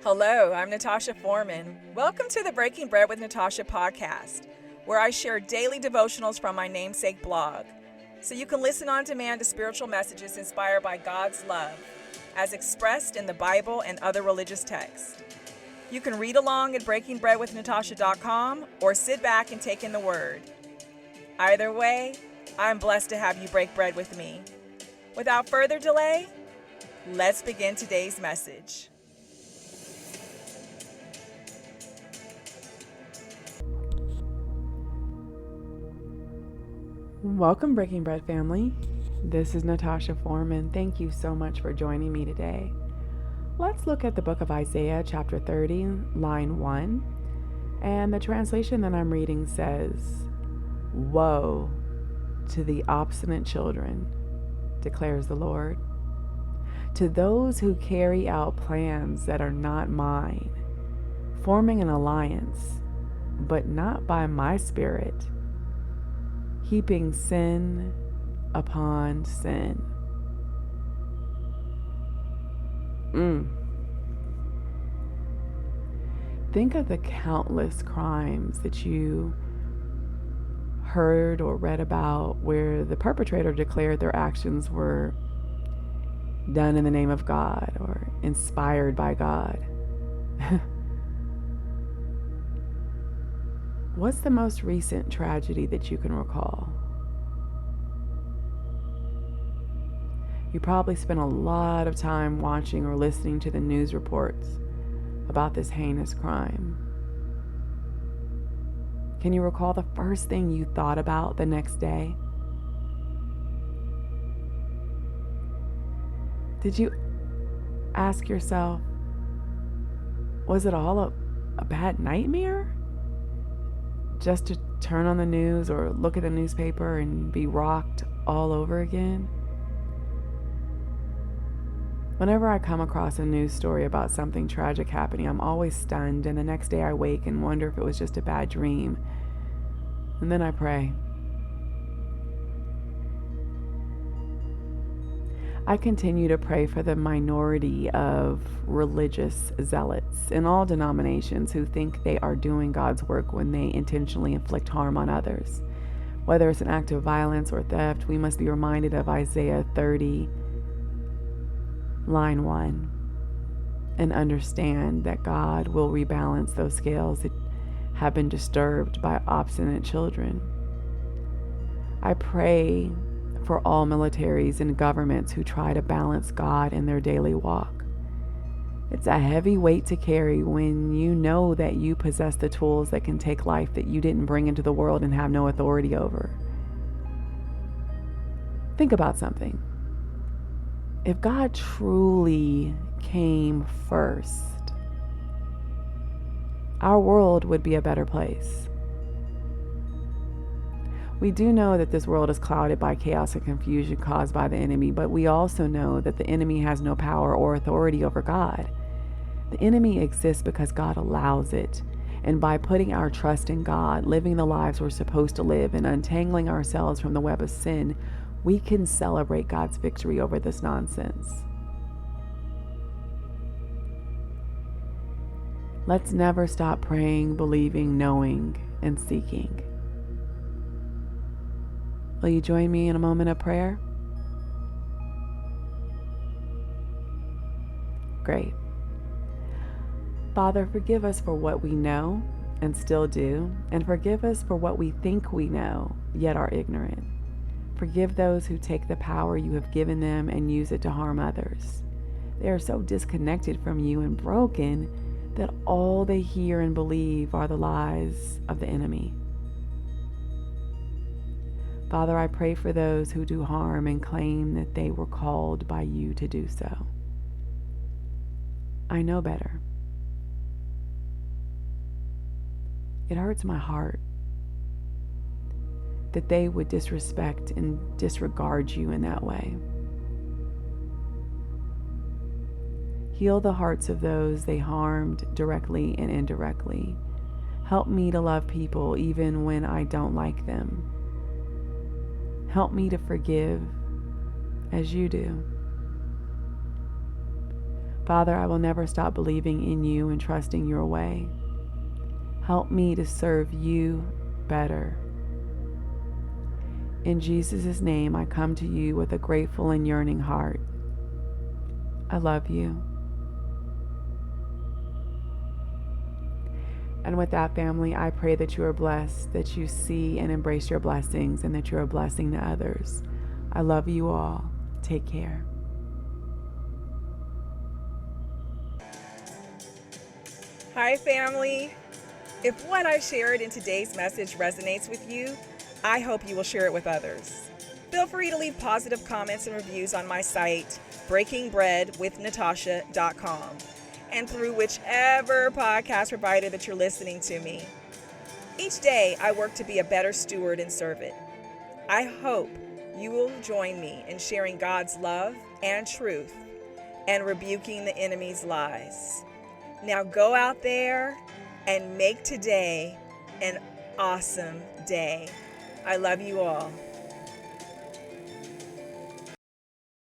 Hello, I'm Natasha Foreman. Welcome to the Breaking Bread with Natasha podcast, where I share daily devotionals from my namesake blog, so you can listen on demand to spiritual messages inspired by God's love, as expressed in the Bible and other religious texts. You can read along at breakingbreadwithnatasha.com or sit back and take in the Word. Either way, I'm blessed to have you break bread with me. Without further delay, let's begin today's message. Welcome, Breaking Bread family. This is Natasha Foreman. Thank you so much for joining me today. Let's look at the book of Isaiah, chapter 30, line 1. And the translation that I'm reading says, "Woe to the obstinate children, declares the Lord, to those who carry out plans that are not mine, forming an alliance, but not by my spirit, heaping sin upon sin." Think of the countless crimes that you heard or read about where the perpetrator declared their actions were done in the name of God or inspired by God. What's the most recent tragedy that you can recall? You probably spent a lot of time watching or listening to the news reports about this heinous crime. Can you recall the first thing you thought about the next day? Did you ask yourself, was it all a bad nightmare? Just to turn on the news or look at the newspaper and be rocked all over again? Whenever I come across a news story about something tragic happening, I'm always stunned, and the next day I wake and wonder if it was just a bad dream. And then I pray. I continue to pray for the minority of religious zealots in all denominations who think they are doing God's work when they intentionally inflict harm on others. Whether it's an act of violence or theft, we must be reminded of Isaiah 30, line 1, and understand that God will rebalance those scales that have been disturbed by obstinate children. I pray for all militaries and governments who try to balance God in their daily walk. It's a heavy weight to carry when you know that you possess the tools that can take life that you didn't bring into the world and have no authority over. Think about something. If God truly came first, our world would be a better place. We do know that this world is clouded by chaos and confusion caused by the enemy, but we also know that the enemy has no power or authority over God. The enemy exists because God allows it. And by putting our trust in God, living the lives we're supposed to live, and untangling ourselves from the web of sin, we can celebrate God's victory over this nonsense. Let's never stop praying, believing, knowing, and seeking. Will you join me in a moment of prayer? Great. Father, forgive us for what we know and still do, and forgive us for what we think we know, yet are ignorant. Forgive those who take the power you have given them and use it to harm others. They are so disconnected from you and broken that all they hear and believe are the lies of the enemy. Father, I pray for those who do harm and claim that they were called by you to do so. I know better. It hurts my heart that they would disrespect and disregard you in that way. Heal the hearts of those they harmed directly and indirectly. Help me to love people even when I don't like them. Help me to forgive as you do. Father, I will never stop believing in you and trusting your way. Help me to serve you better. In Jesus' name, I come to you with a grateful and yearning heart. I love you. And with that, family, I pray that you are blessed, that you see and embrace your blessings, and that you're a blessing to others. I love you all. Take care. Hi, family. If what I shared in today's message resonates with you, I hope you will share it with others. Feel free to leave positive comments and reviews on my site, breakingbreadwithnatasha.com, and through whichever podcast provider that you're listening to me. Each day, I work to be a better steward and servant. I hope you will join me in sharing God's love and truth and rebuking the enemy's lies. Now go out there and make today an awesome day. I love you all.